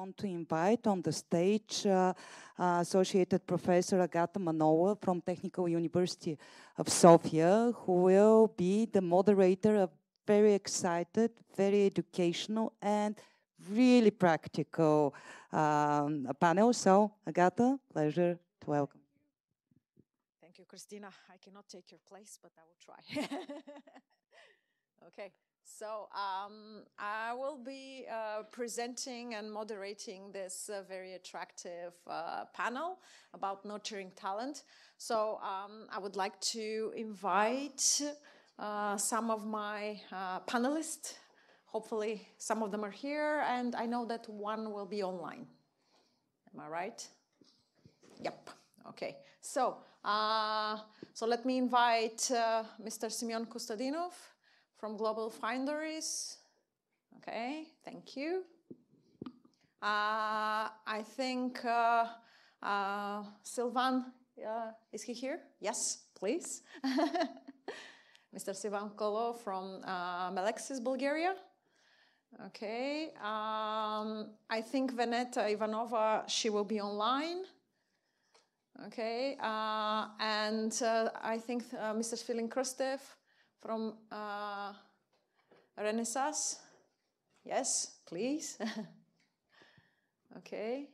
want to invite on the stage Associated Professor Agata Manolova from Technical University of Sofia, who will be the moderator of very excited, very educational, and really practical panel. So, Agata, pleasure to welcome. Thank you, Christina. I cannot take your place, but I will try. Okay, so I will be presenting and moderating this very attractive panel about nurturing talent. So I would like to invite some of my panelists. Hopefully some of them are here, and I know that one will be online. Am I right? Yep. Okay. So let me invite Mr. Simeon Kostadinov from GlobalFoundries. Okay, thank you. I think Sylvain, is he here? Yes, please. Mr. Sylvain Collot from Melexis, Bulgaria. Okay. I think Veneta Ivanova, she will be online. Okay. And I think Mr. Svilen Krastev from Renesas. Yes, please. Okay.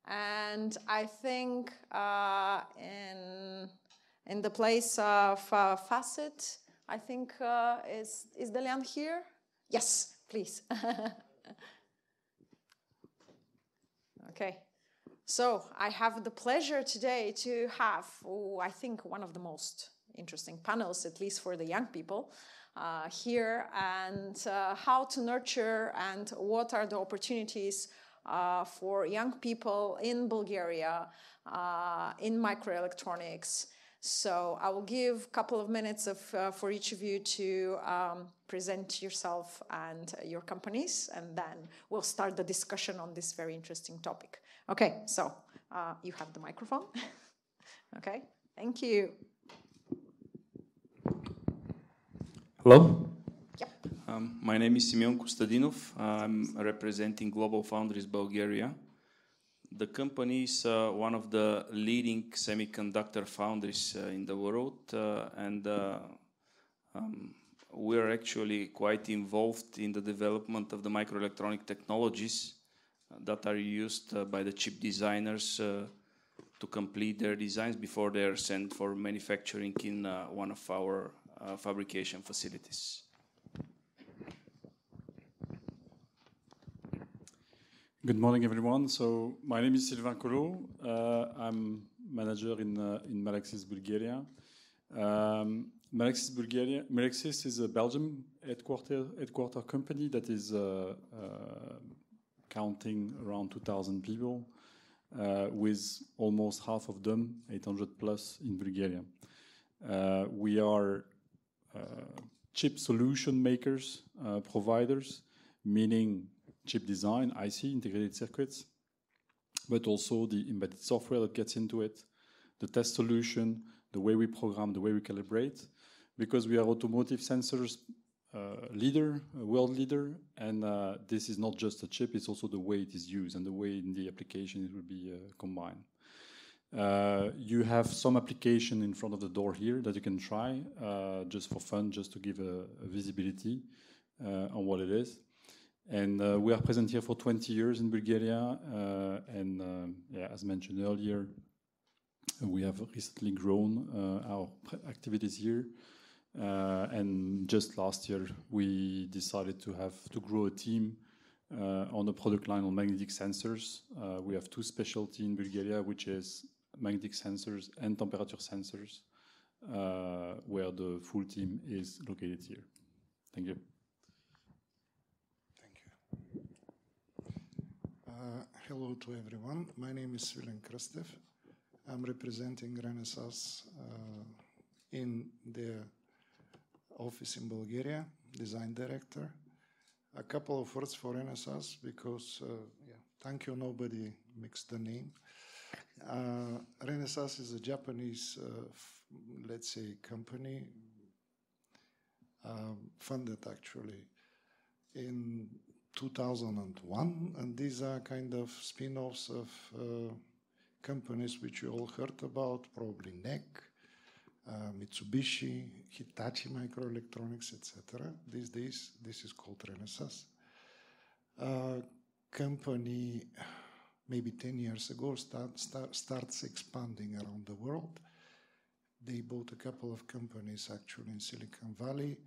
And I think in the place of FACET, I think is Delian here? Yes, please. Okay. So I have the pleasure today to have, I think, one of the most interesting panels, at least for the young people here, and how to nurture and what are the opportunities for young people in Bulgaria in microelectronics. So I will give a couple of minutes for each of you to present yourself and your companies, and then we'll start the discussion on this very interesting topic. Okay, so you have the microphone. Okay, thank you. Hello. Yep. My name is Simeon Kostadinov. I'm representing GlobalFoundries Bulgaria. The company is one of the leading semiconductor foundries in the world, and we're actually quite involved in the development of the microelectronic technologies that are used by the chip designers to complete their designs before they are sent for manufacturing in one of our fabrication facilities. Good morning, everyone. So my name is Sylvain Collot. I'm manager in Melexis, Bulgaria. Melexis is a Belgium headquarter company that is counting around 2,000 people, with almost half of them, 800 plus, in Bulgaria. We are chip solution makers, providers, meaning chip design, IC, integrated circuits, but also the embedded software that gets into it, the test solution, the way we program, the way we calibrate, because we are automotive sensors leader, world leader, and this is not just a chip, it's also the way it is used and the way in the application it will be combined. You have some application in front of the door here that you can try just for fun, just to give a visibility on what it is. And we are present here for 20 years in Bulgaria, and yeah, as mentioned earlier, we have recently grown our activities here. And just last year, we decided to grow a team on the product line on magnetic sensors. We have two specialty in Bulgaria, which is magnetic sensors and temperature sensors, where the full team is located here. Thank you. Thank you. Hello to everyone. My name is Svilen Krastev. I'm representing Renesas in the office in Bulgaria, design director. A couple of words for Renesas because, thank you, nobody mixed the name. Renesas is a Japanese, let's say, company funded actually in 2001, and these are kind of spin-offs of companies which you all heard about, probably NEC, Mitsubishi, Hitachi Microelectronics, etc. These days, this is called Renesas. Company, maybe 10 years ago, starts expanding around the world. They bought a couple of companies actually in Silicon Valley.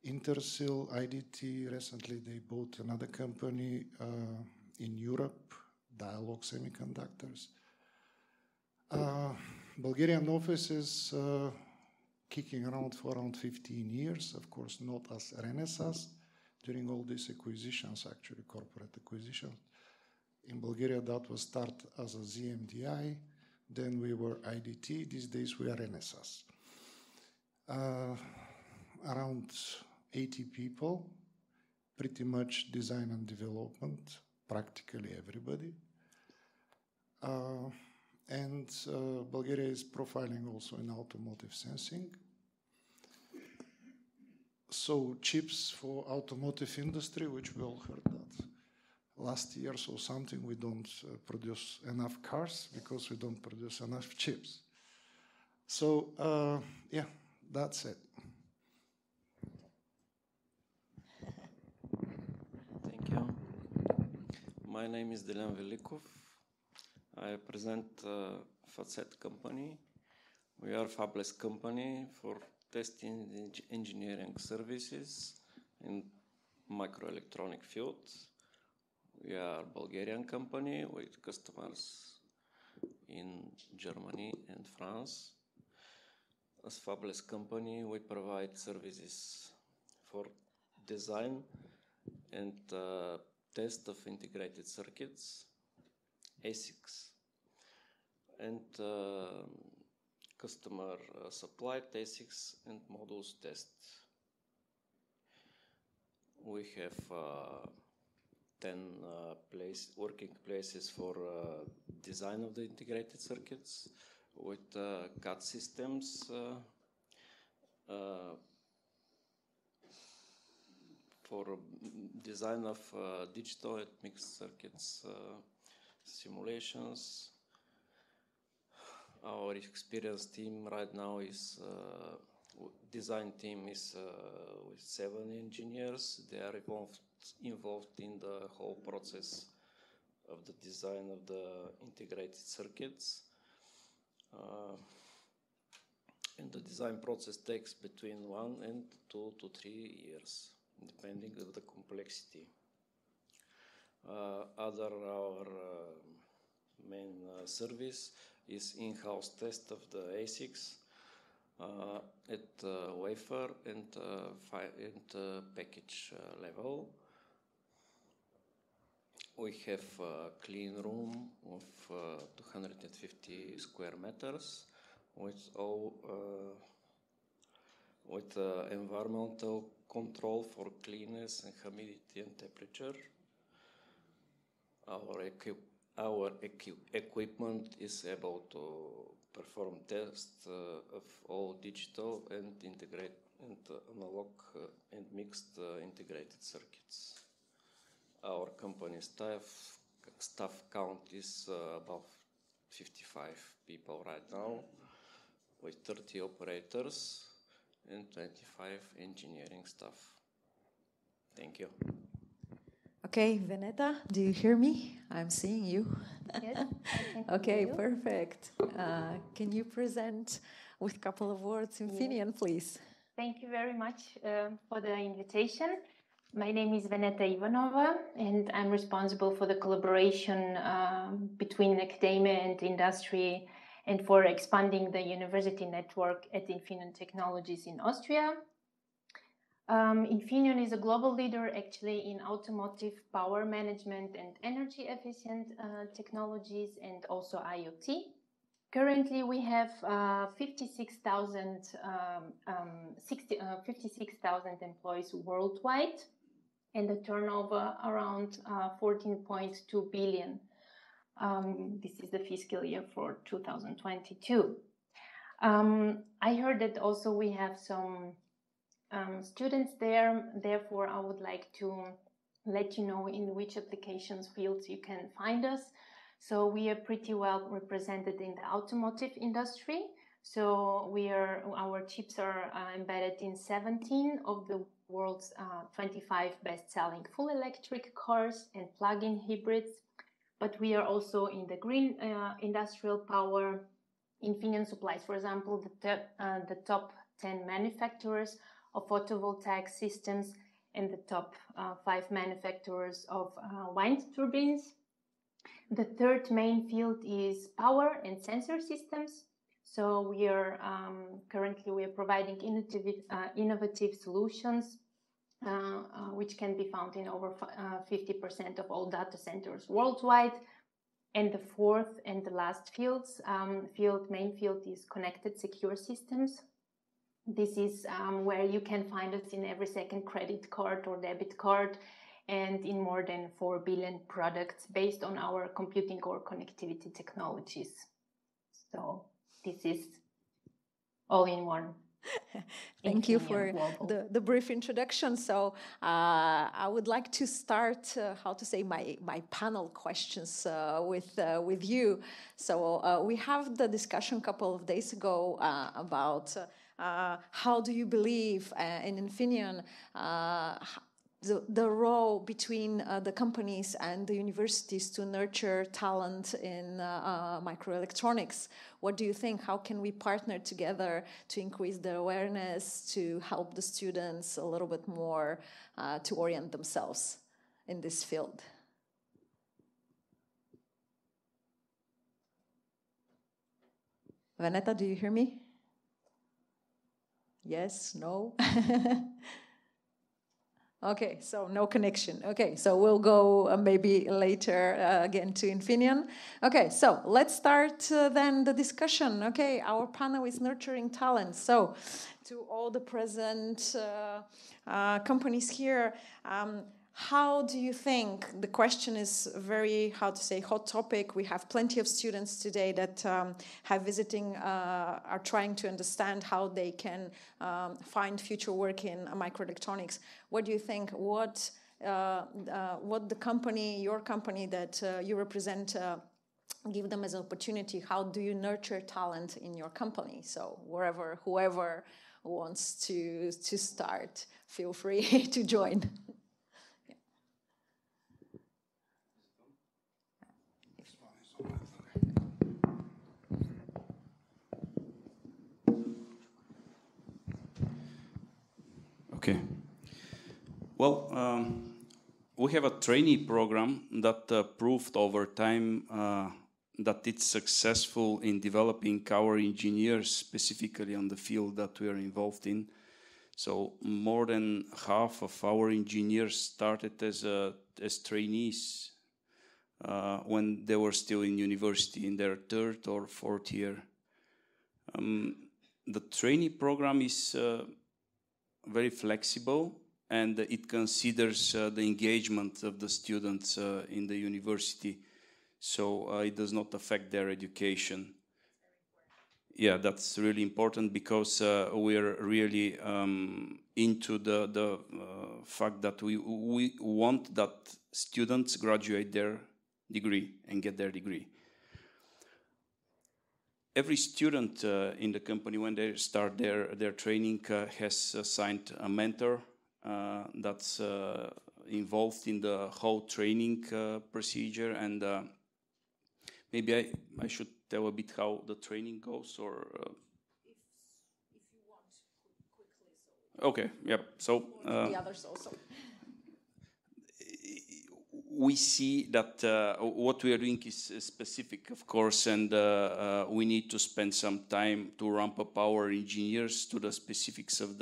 Intersil, IDT, recently they bought another company in Europe, Dialog Semiconductors. Bulgarian office is kicking around for around 15 years, of course not as Renesas. During all these acquisitions, actually corporate acquisitions, in Bulgaria that was started as a ZMDI, then we were IDT, these days we are Renesas. Around 80 people, pretty much design and development, practically everybody. Bulgaria is profiling also in automotive sensing. So chips for automotive industry, which we all heard that last year or something, we don't produce enough cars because we don't produce enough chips. So yeah, that's it. Thank you. My name is Delian Velikov. I represent FACET company. We are a fabless company for testing engineering services in microelectronic field. We are a Bulgarian company with customers in Germany and France. As fabless company, we provide services for design and test of integrated circuits, ASICs, and customer supplied ASICs and modules test. We have 10 working places for design of the integrated circuits with CAD systems for design of digital and mixed circuits simulations. Our experienced team right now is design team is with 7 engineers. They are involved in the whole process of the design of the integrated circuits. And the design process takes between 1 and 2 to 3 years, depending on the complexity. Our main service is in-house test of the ASICs at wafer and package level. We have a clean room of 250 square meters with all environmental control for cleanness and humidity and temperature. Our equipment is able to perform tests of all digital and integrate and analog and mixed integrated circuits. Our company staff count is about 55 people right now, with 30 operators and 25 engineering staff. Thank you. Okay, Veneta, do you hear me? I'm seeing you. Yes. Okay, perfect. Can you present with a couple of words Infineon, please? Thank you very much for the invitation. My name is Veneta Ivanova, and I'm responsible for the collaboration between academia and industry and for expanding the university network at Infineon Technologies in Austria. Infineon is a global leader actually in automotive power management and energy efficient technologies and also IoT. Currently we have 56,000 employees worldwide and a turnover around 14.2 billion. This is the fiscal year for 2022. I heard that also we have some students there. Therefore, I would like to let you know in which applications fields you can find us. So we are pretty well represented in the automotive industry. So our chips are embedded in 17 of the world's 25 best-selling full electric cars and plug-in hybrids. But we are also in the green industrial power. Infineon supplies, for example, the top 10 manufacturers of photovoltaic systems and the top 5 manufacturers of wind turbines. The third main field is power and sensor systems. So we are currently providing innovative solutions which can be found in over 50% of all data centers worldwide. And the fourth and the last main field is connected secure systems. This is where you can find us in every second credit card or debit card and in more than 4 billion products based on our computing core connectivity technologies. So this is all in one. Thank you for the brief introduction. So I would like to start, my panel questions with you. So we have the discussion a couple of days ago about how do you believe in Infineon the role between the companies and the universities to nurture talent in microelectronics. What do you think? How can we partner together to increase the awareness, to help the students a little bit more to orient themselves in this field? Veneta, do you hear me? Yes? No? Okay, so no connection. Okay, so we'll go maybe later again to Infineon. Okay, so let's start then the discussion. Okay, our panel is nurturing talent. So to all the present companies here, how do you think, the question is very, hot topic. We have plenty of students today that have visiting, are trying to understand how they can find future work in microelectronics. What do you think? What the company, your company that you represent, give them as an opportunity? How do you nurture talent in your company? So whoever wants to start, feel free to join. Okay. Well, we have a trainee program that proved over time that it's successful in developing our engineers specifically on the field that we are involved in. So more than half of our engineers started as trainees when they were still in university in their 3rd or 4th year. The trainee program is very flexible, and it considers the engagement of the students in the university, so it does not affect their education. Yeah, that's really important because we're really into the fact that we want that students graduate their degree and get their degree. Every student in the company, when they start their training, has assigned a mentor that's involved in the whole training procedure. And maybe I should tell a bit how the training goes, or if you want, quickly. So okay, yep. So the others also. We see that what we are doing is specific, of course, and we need to spend some time to ramp up our engineers to the specifics of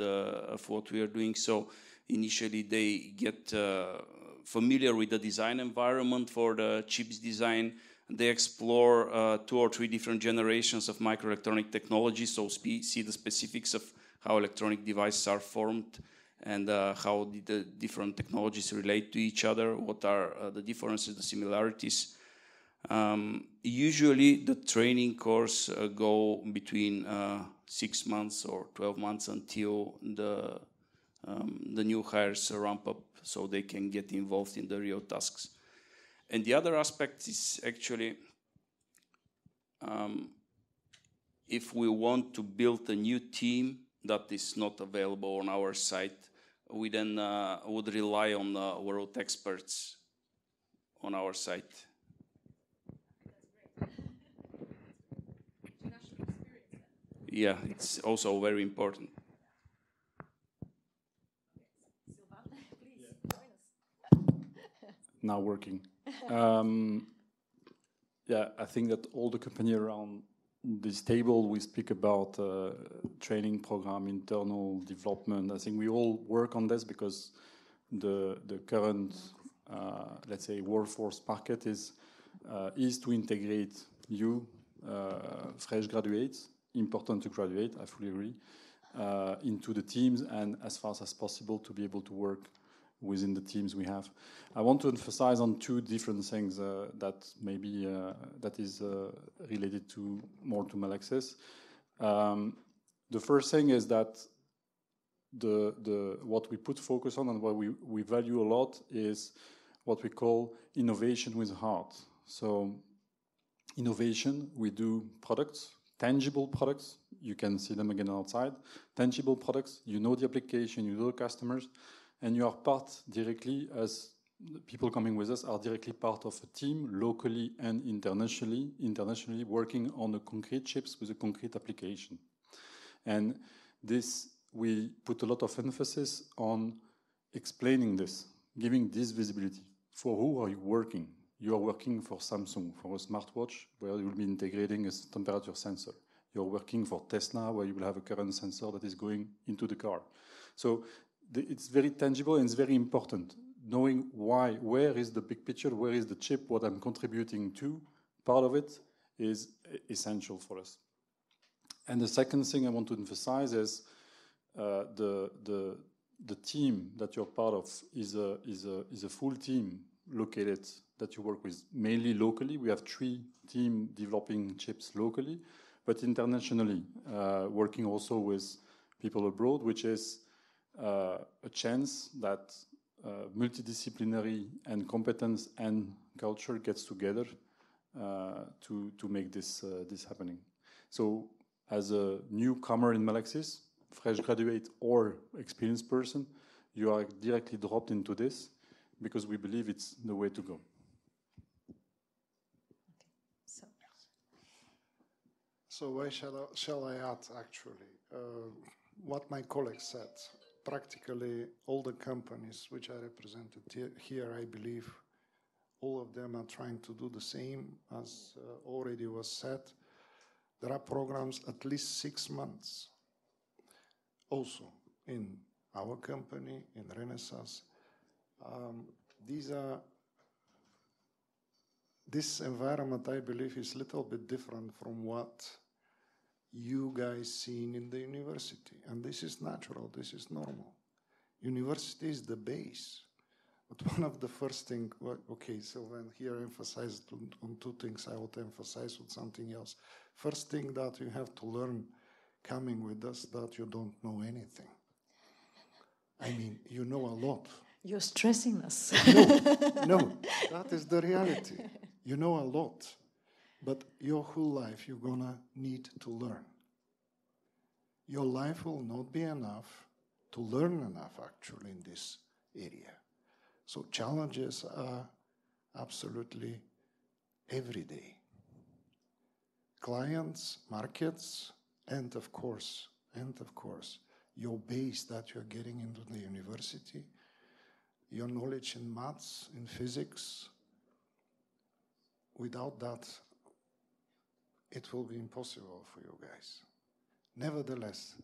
what we are doing. So initially they get familiar with the design environment for the chips design. They explore 2 or 3 different generations of microelectronic technology, so see the specifics of how electronic devices are formed, and how the different technologies relate to each other, what are the differences, the similarities. Usually the training course go between 6 months or 12 months until the the new hires ramp up so they can get involved in the real tasks. And the other aspect is actually if we want to build a new team that is not available on our site, we then would rely on world experts on our site. Yeah, it's also very important. Sylvain, please join us. Now working. Yeah, I think that all the company around this table, we speak about training program, internal development. I think we all work on this because the current, let's say, workforce market is to integrate you, fresh graduates, important to graduate, I fully agree, into the teams and as fast as possible to be able to work within the teams we have. I want to emphasize on two different things that maybe that is related to more to Melexis. The first thing is that what we put focus on and what we value a lot is what we call innovation with heart. So innovation, we do products, tangible products, you can see them again outside, tangible products, you know the application, you know the customers, and you are part directly, as people coming with us are directly part of a team, locally and internationally working on the concrete chips with a concrete application. And this, we put a lot of emphasis on explaining this, giving this visibility. For who are you working? You are working for Samsung, for a smartwatch, where you will be integrating a temperature sensor. You're working for Tesla, where you will have a current sensor that is going into the car. So it's very tangible and it's very important. Knowing why, where is the big picture, where is the chip, what I'm contributing to, part of it is essential for us. And the second thing I want to emphasize is the team that you're part of is a full team located that you work with, mainly locally. We have 3 teams developing chips locally, but internationally, working also with people abroad, which is a chance that multidisciplinary and competence and culture gets together to make this happening. So as a newcomer in Melexis, fresh graduate or experienced person, you are directly dropped into this because we believe it's the way to go. So why shall I add, actually, what my colleague said? Practically all the companies which are represented here, I believe, all of them are trying to do the same, as already was said. There are programs at least 6 months. Also, in our company, in Renesas, this environment, I believe, is a little bit different from what you guys seen in the university. And this is natural, this is normal. University is the base. But one of the first things, okay, Sylvain here emphasized on 2 things, I would emphasize with something else. First thing that you have to learn coming with us, that you don't know anything. I mean, you know a lot. You're stressing us. No, that is the reality. You know a lot, but your whole life you're gonna need to learn. Your life will not be enough to learn enough, actually, in this area. So challenges are absolutely every day. Clients, markets, and of course, your base that you're getting into the university, your knowledge in maths, in physics. Without that, it will be impossible for you guys. Nevertheless,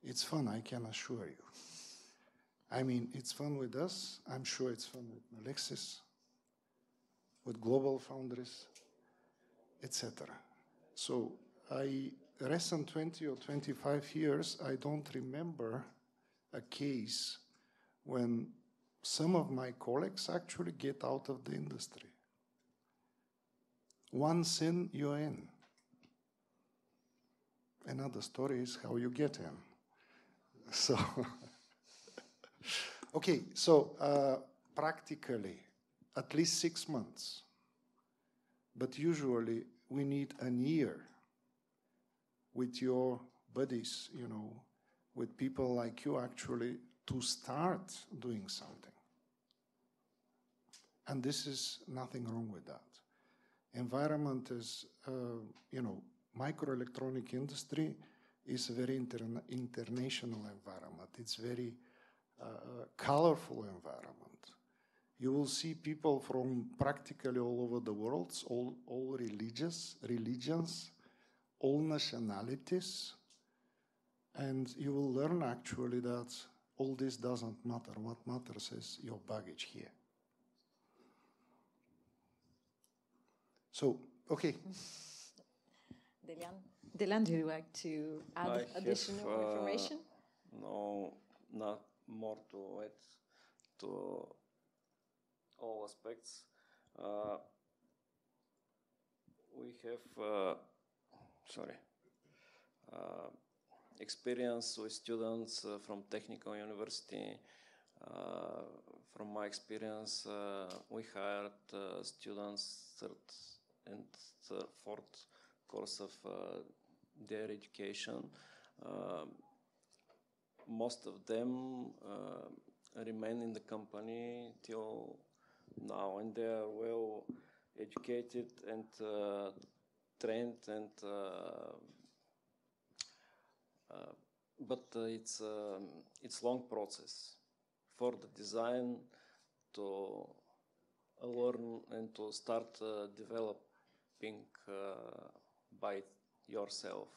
it's fun, I can assure you. I mean, it's fun with us. I'm sure it's fun with Melexis, with GlobalFoundries, etc. So recent 20 or 25 years, I don't remember a case when some of my colleagues actually get out of the industry. Once in, you're in. Another story is how you get in. So, okay, so practically at least 6 months, but usually we need a year with your buddies, you know, with people like you actually to start doing something. And this is nothing wrong with that. Environment is, you know, microelectronic industry is a very international environment. It's very colorful environment. You will see people from practically all over the world, all religions, all nationalities, and you will learn actually that all this doesn't matter. What matters is your baggage here. So, okay. Delan, do you like to add additional information? No, not more to add to all aspects. We have, experience with students from technical university. From my experience, we hired students third and fourth course of their education. Most of them remain in the company till now, and they are well educated and trained, and but it's long process for the design to learn and to start developing by yourself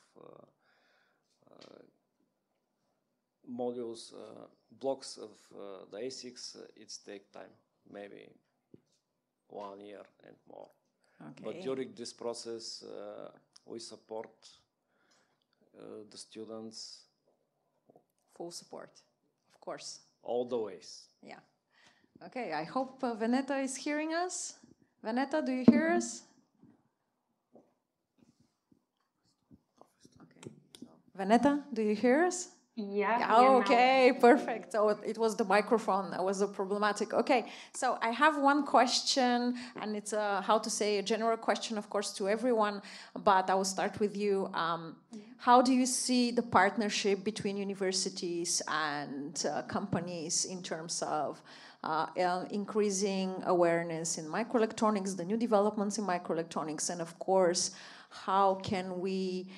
modules, blocks of the ASICs. It's take time, maybe 1 year and more. Okay. But during this process, we support the students. Full support, of course. All the ways. Yeah. Okay, I hope Veneta is hearing us. Veneta, do you hear us? Okay. Veneta, do you hear us? Yeah. Okay, perfect. So it was the microphone that was the problematic. Okay, so I have one question, and it's a general question, of course, to everyone, but I will start with you. How do you see the partnership between universities and companies in terms of increasing awareness in microelectronics, the new developments in microelectronics, and of course, how can we,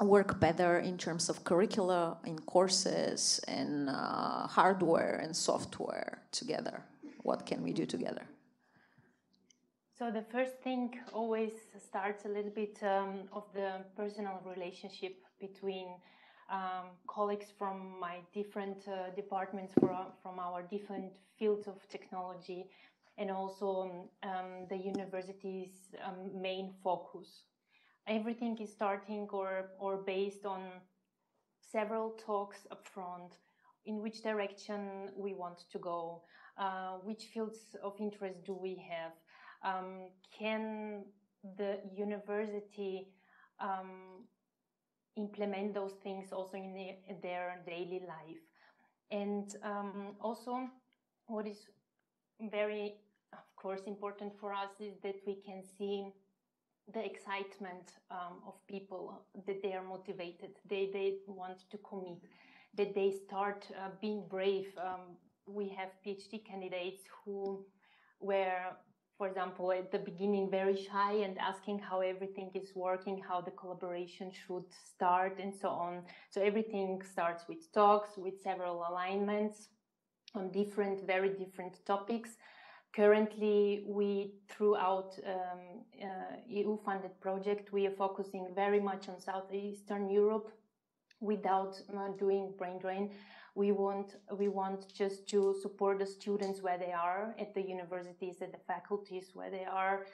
work better in terms of curricula, in courses, and hardware and software together? What can we do together? So the first thing always starts a little bit of the personal relationship between colleagues from my different departments, from our different fields of technology, and also the university's main focus. Everything is starting or based on several talks up front, in which direction we want to go, which fields of interest do we have, can the university implement those things also in their daily life. And also what is very, of course, important for us is that we can see the excitement of people, that they are motivated, they want to commit, that they start being brave. We have PhD candidates who were, for example, at the beginning very shy and asking how everything is working, how the collaboration should start, and so on. So everything starts with talks, with several alignments on very different topics. Currently, throughout EU-funded project, we are focusing very much on Southeastern Europe without doing brain drain. We want just to support the students where they are at the universities, at the faculties where they are,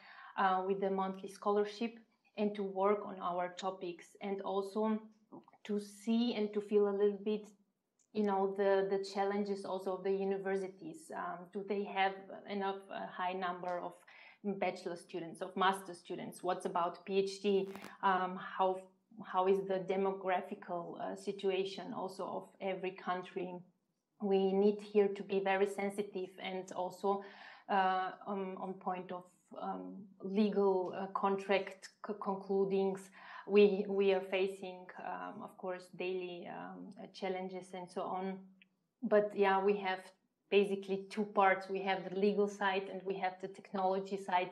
with the monthly scholarship, and to work on our topics, and also to see and to feel a little bit, the challenges also of the universities. Do they have enough high number of bachelor students, of master students? What's about PhD? how is the demographical situation also of every country. We need here to be very sensitive and also on point of legal contract concludings. We are facing, of course, daily challenges and so on. But yeah, we have basically two parts. We have the legal side and we have the technology side.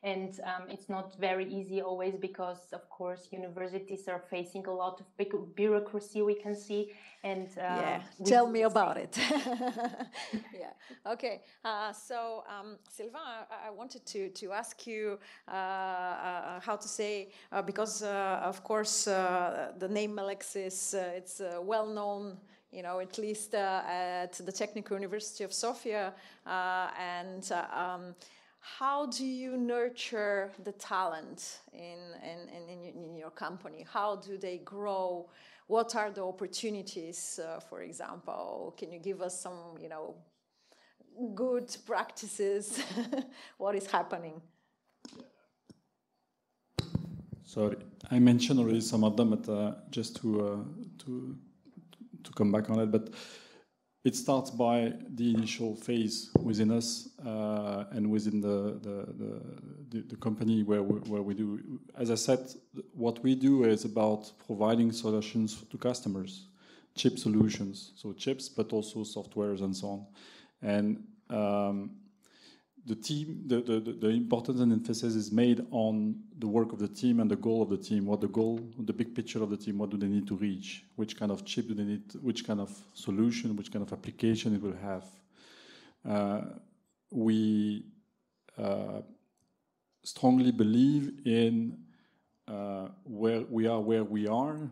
And it's not very easy always because, of course, universities are facing a lot of big bureaucracy, we can see. And yeah, tell me about it. Yeah, okay. So, Sylvain, I wanted to ask you how to say, because, of course, the name Melexis, it's well known, you know, at least at the Technical University of Sofia, and how do you nurture the talent in your company? How do they grow? What are the opportunities, for example? Can you give us some, you know, good practices? What is happening? Sorry, I mentioned already some of them, but just to come back on it, but it starts by the initial phase within us and within the company where we do. As I said, what we do is about providing solutions to customers, chip solutions, so chips, but also softwares and so on. And the team, the importance and emphasis is made on the work of the team and the goal of the team. What the goal, the big picture of the team, what do they need to reach? Which kind of chip do they need? Which kind of solution? Which kind of application it will have? We strongly believe in where we are,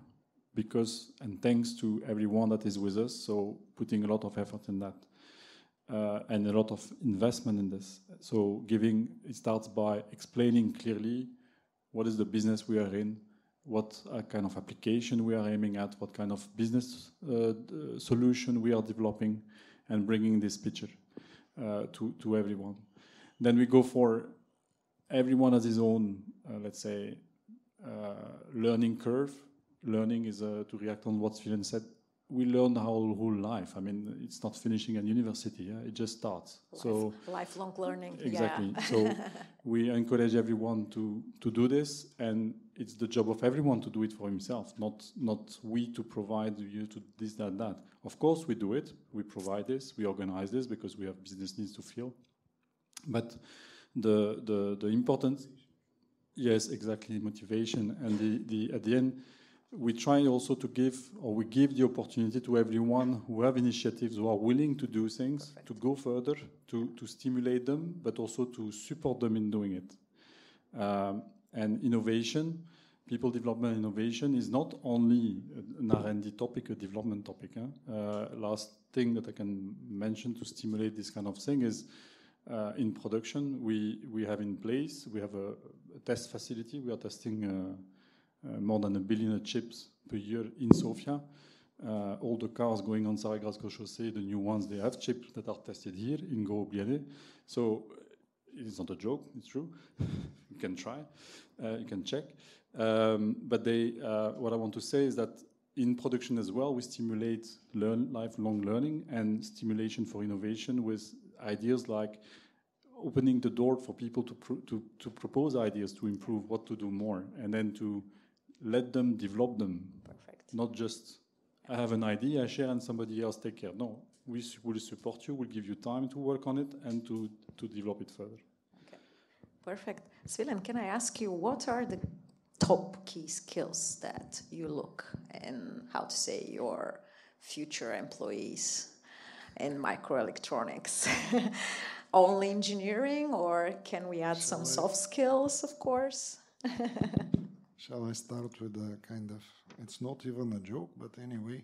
because and thanks to everyone that is with us. So putting a lot of effort in that. And a lot of investment in this. So it starts by explaining clearly what is the business we are in, what kind of application we are aiming at, what kind of business solution we are developing, and bringing this picture to everyone. Then we go for everyone has his own, let's say, learning curve. Learning is to react on what Svilen said. We learn our whole life. I mean, it's not finishing at university. Yeah? It just starts. Lifelong learning. Exactly. Yeah. So we encourage everyone to do this, and it's the job of everyone to do it for himself, not we to provide you to this, that. Of course, we do it. We provide this. We organize this because we have business needs to fill. But the importance, yes, exactly, motivation, and at the end. We try also to give the opportunity to everyone who have initiatives, who are willing to do things, to go further, to stimulate them, but also to support them in doing it. And innovation, people development innovation is not only an R&D topic, a development topic. Last thing that I can mention to stimulate this kind of thing is in production, we have in place, we have a test facility. We are testing more than 1 billion chips per year in Sofia. All the cars going on Tsarigradsko shose, the new ones, they have chips that are tested here in GlobalFoundries. So it's not a joke, it's true. You can try, you can check. But what I want to say is that in production as well, we stimulate lifelong learning and stimulation for innovation with ideas like opening the door for people to propose ideas, to improve, what to do more, and then to let them develop them. Perfect. Not just, I have an idea, I share, and somebody else take care. No, we will support you, we'll give you time to work on it and to develop it further. Okay, perfect. Svilen, can I ask you, what are the top key skills that you look in, your future employees in microelectronics? Only engineering, or can we add some soft skills, of course? Shall I start with a kind of, it's not even a joke, but anyway,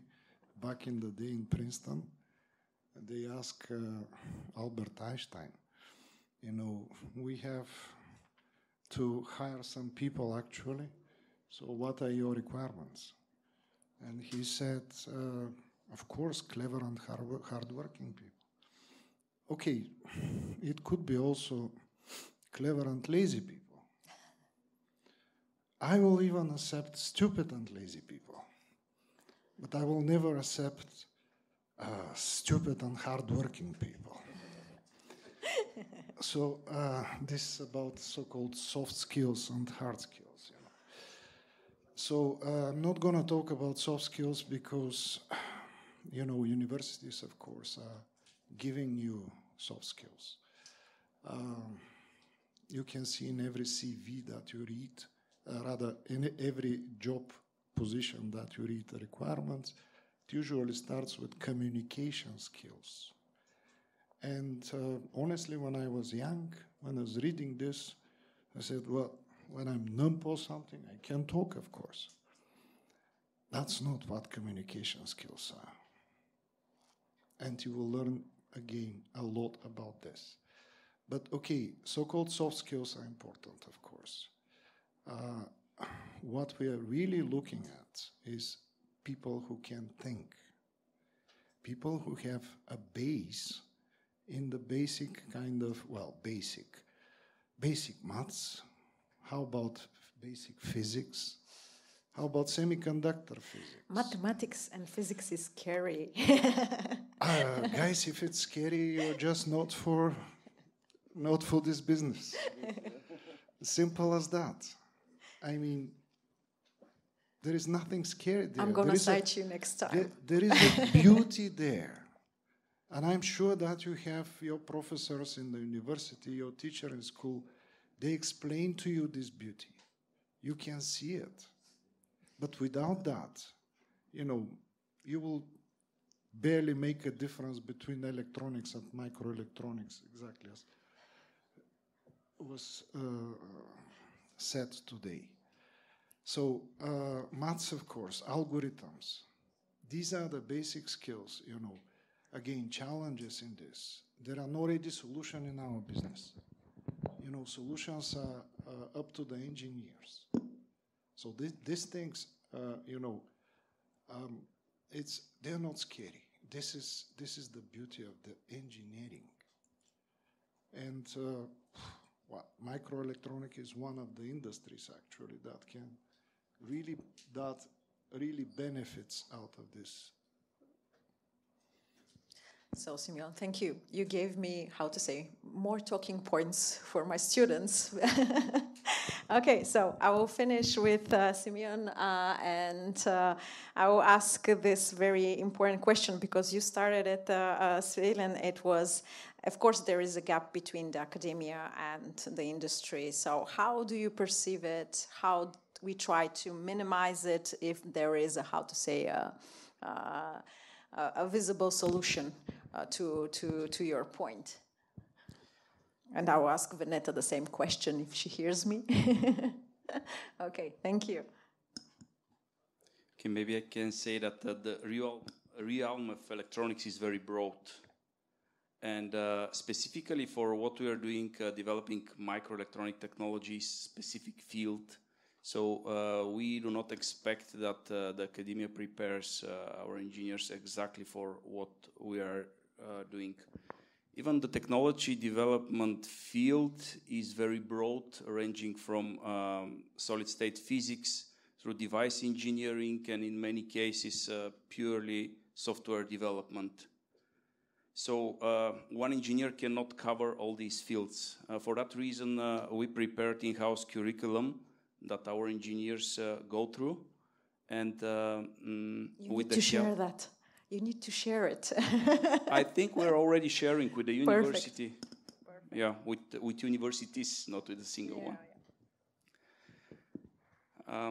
back in the day in Princeton, they asked Albert Einstein, we have to hire some people actually, so what are your requirements? And he said, of course, clever and hardworking people. Okay, it could be also clever and lazy people. I will even accept stupid and lazy people, but I will never accept stupid and hardworking people. So this is about so-called soft skills and hard skills. You know. So I'm not going to talk about soft skills because, you know, universities, of course, are giving you soft skills. You can see in every CV that you read, rather in every job position that you read the requirements, it usually starts with communication skills. And honestly, when I was young, when I was reading this, I said, well, when I'm numb or something, I can talk, of course. That's not what communication skills are. And you will learn, again, a lot about this. But okay, so-called soft skills are important, of course. What we are really looking at is people who can think, people who have a base in the basic kind of, well, basic maths. How about basic physics? How about semiconductor physics? Mathematics and physics is scary. Guys, if it's scary, you're just not for this business. Simple as that. I mean, there is nothing scary there. I'm going to cite you next time. There is a beauty there. And I'm sure that you have your professors in the university, your teacher in school, they explain to you this beauty. You can see it. But without that, you know, you will barely make a difference between electronics and microelectronics, exactly as was said today. So maths, of course, algorithms, these are the basic skills, you know. Again, challenges in this. There are no ready solutions in our business. You know, solutions are up to the engineers. So these things, you know, they're not scary. This is the beauty of the engineering. And well, microelectronic is one of the industries actually that can really benefits out of this. So, Simeon, thank you. You gave me, how to say, more talking points for my students. Okay, so I will finish with Simeon, and I will ask this very important question because you started at Svilen. It was, of course, there is a gap between the academia and the industry. So how do you perceive it? How we try to minimize it if there is a, how to say, a visible solution to your point? And I will ask Veneta the same question if she hears me. Okay, thank you. Okay, maybe I can say that the realm of electronics is very broad. And specifically for what we are doing, developing microelectronic technologies, specific field. So we do not expect that the academia prepares our engineers exactly for what we are doing. Even the technology development field is very broad, ranging from solid-state physics through device engineering and in many cases purely software development. So one engineer cannot cover all these fields. For that reason, we prepared in-house curriculum that our engineers go through. And you need to share that. You need to share it. I think we're already sharing with the university. Perfect. Yeah, with universities, not with a single one. Yeah.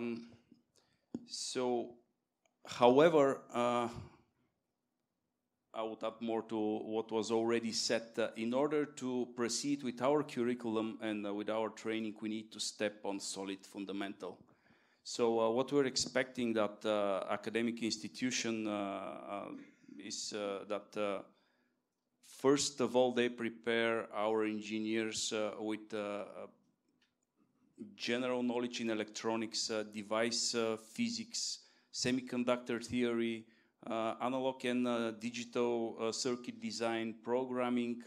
So, however, I would add more to what was already said. In order to proceed with our curriculum and with our training, we need to step on solid fundamental. So what we're expecting that academic institution is that first of all they prepare our engineers with general knowledge in electronics, device physics, semiconductor theory, analog and digital circuit design, programming,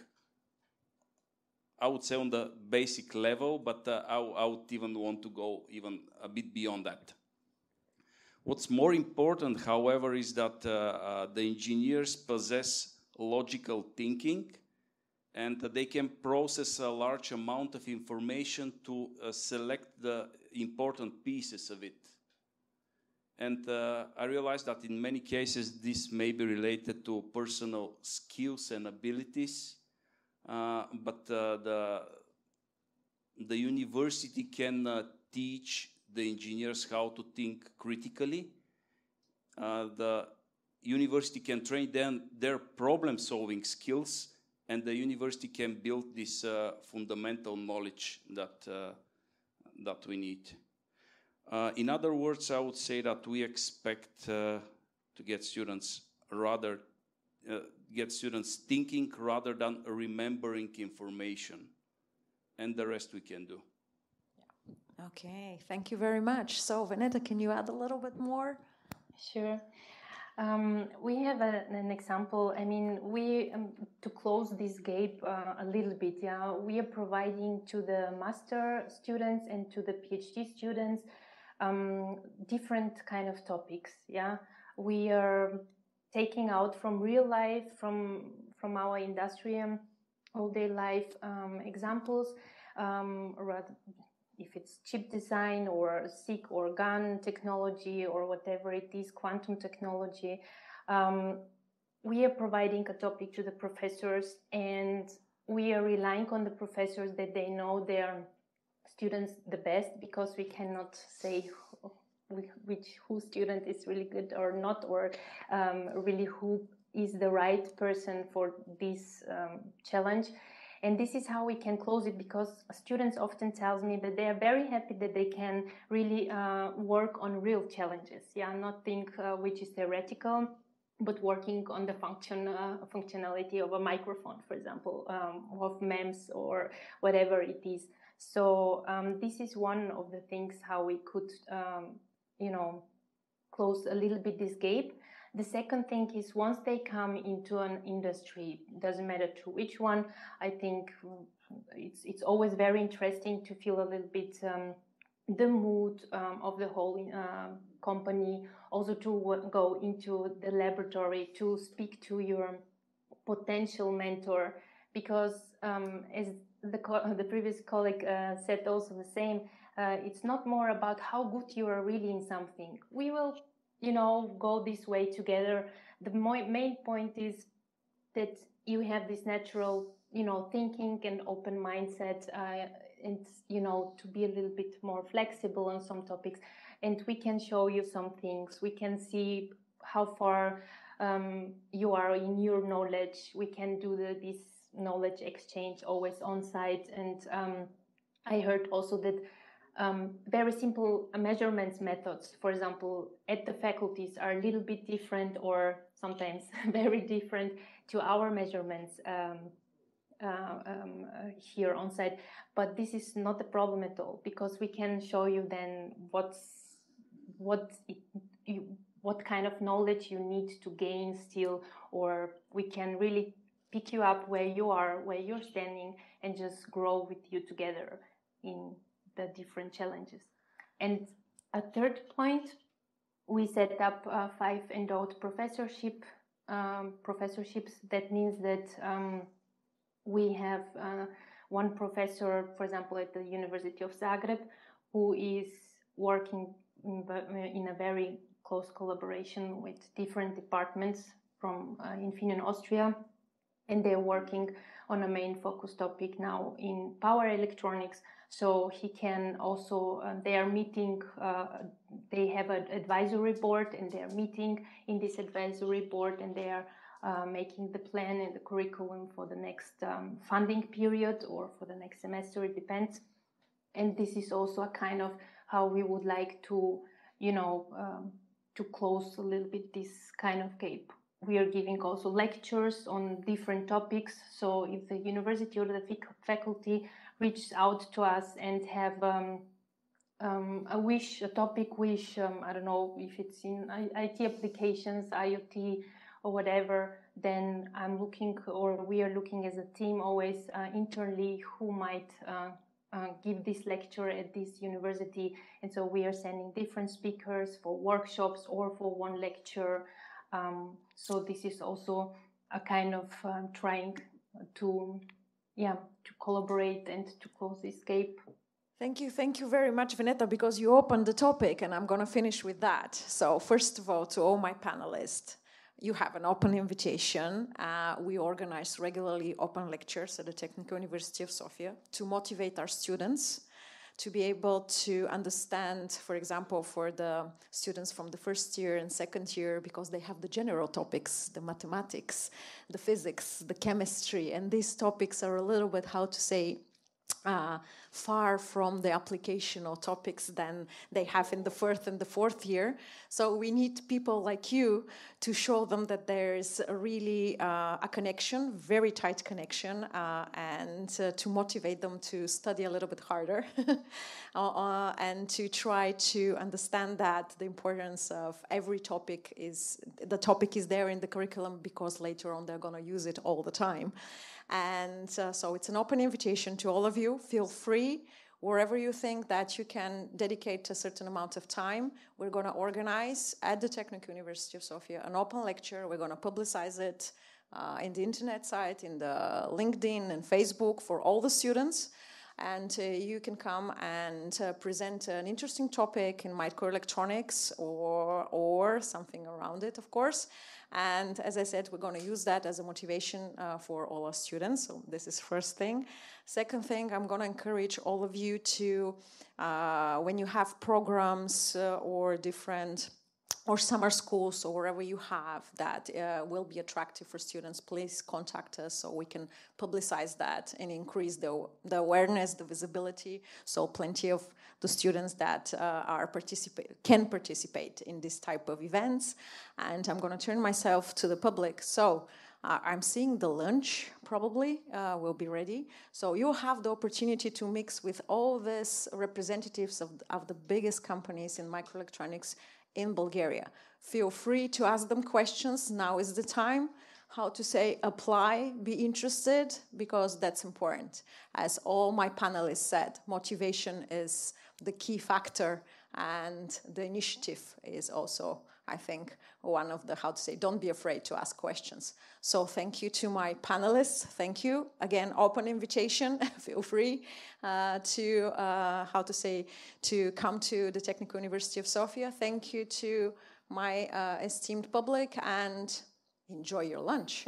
I would say on the basic level, but I would even want to go even a bit beyond that. What's more important, however, is that the engineers possess logical thinking, and they can process a large amount of information to select the important pieces of it. And I realized that in many cases this may be related to personal skills and abilities, but the university can teach the engineers how to think critically. The university can train them their problem-solving skills, and the university can build this fundamental knowledge that we need. In other words, I would say that we expect to get students thinking rather than remembering information, and the rest we can do. Yeah. Okay, thank you very much. So, Veneta, can you add a little bit more? Sure. We have an example. I mean, to close this gap a little bit, yeah, we are providing to the master students and to the PhD students different kind of topics. Yeah, we are taking out from real life, from our industrial all-day life examples, if it's chip design or SiC or GaN technology or whatever it is, quantum technology. We are providing a topic to the professors, and we are relying on the professors that they know their students the best, because we cannot say who student is really good or not, or really who is the right person for this challenge. And this is how we can close it, because students often tell me that they are very happy that they can really work on real challenges. Yeah, not think which is theoretical, but working on the functionality of a microphone, for example, of MEMS or whatever it is. So this is one of the things how we could, close a little bit this gap. The second thing is, once they come into an industry, doesn't matter to which one, I think it's always very interesting to feel a little bit the mood of the whole company, also to go into the laboratory, to speak to your potential mentor, because as the previous colleague said also the same, it's not more about how good you are really in something. We will go this way together. The main point is that you have this natural, thinking and open mindset, and, to be a little bit more flexible on some topics. And we can show you some things. We can see how far you are in your knowledge. We can do this knowledge exchange always on site. And I heard also that very simple measurements methods, for example, at the faculties are a little bit different, or sometimes very different to our measurements here on site. But this is not a problem at all, because we can show you then what kind of knowledge you need to gain still, or we can really pick you up where you are, where you're standing, and just grow with you together in the different challenges. And a third point, we set up 5 endowed professorships. That means that we have one professor, for example, at the University of Zagreb, who is working in a very close collaboration with different departments from Infineon, Austria, and they're working on a main focus topic now in power electronics. So he can also, they are meeting, they have an advisory board, and they are meeting in this advisory board, and they are making the plan and the curriculum for the next funding period or for the next semester, it depends. And this is also a kind of how we would like to, to close a little bit this kind of gap. We are giving also lectures on different topics. So if the university or the faculty reaches out to us and have a topic wish, I don't know if it's in IT applications, IoT, or whatever, then I'm looking, or we are looking as a team always internally who might give this lecture at this university. And so we are sending different speakers for workshops or for one lecture. So this is also a kind of trying to collaborate and to close this gap. Thank you very much, Veneta, because you opened the topic, and I'm going to finish with that. So first of all, to all my panelists, you have an open invitation. We organize regularly open lectures at the Technical University of Sofia to motivate our students to be able to understand, for example, for the students from the first year and second year, because they have the general topics, the mathematics, the physics, the chemistry, and these topics are a little bit, how to say, far from the applicational topics than they have in the first and the fourth year. So we need people like you to show them that there is really a connection, very tight connection, and to motivate them to study a little bit harder and to try to understand that the importance of every topic is, the topic is there in the curriculum because later on they're going to use it all the time. And so it's an open invitation to all of you. Feel free, wherever you think that you can dedicate a certain amount of time. We're going to organize at the Technical University of Sofia an open lecture. We're going to publicize it in the internet site, in the LinkedIn and Facebook for all the students. And you can come and present an interesting topic in microelectronics or something around it, of course. And as I said, we're going to use that as a motivation for all our students. So this is first thing. Second thing, I'm going to encourage all of you to, when you have programs or different or summer schools or wherever you have that will be attractive for students, please contact us so we can publicize that and increase the awareness, the visibility, so plenty of the students that can participate in this type of events. And I'm going to turn myself to the public. So I'm seeing the lunch probably will be ready. So you'll have the opportunity to mix with all these representatives of the biggest companies in microelectronics in Bulgaria. Feel free to ask them questions. Now is the time. How to say, apply, be interested, because that's important. As all my panelists said, motivation is the key factor, and the initiative is also, I think, one of the, how to say, don't be afraid to ask questions. So thank you to my panelists. Thank you. Again, open invitation. Feel free to, how to say, to come to the Technical University of Sofia. Thank you to my esteemed public, and enjoy your lunch.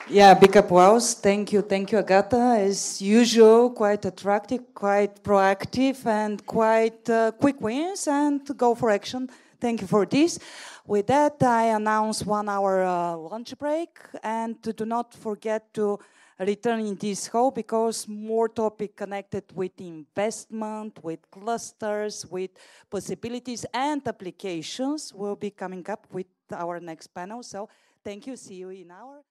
Yeah, big applause. Thank you, Agata. As usual, quite attractive, quite proactive, and quite quick wins, and go for action. Thank you for this. With that, I announce 1 hour lunch break, and do not forget to return in this hall, because more topic connected with investment, with clusters, with possibilities and applications will be coming up with our next panel. So thank you. See you in our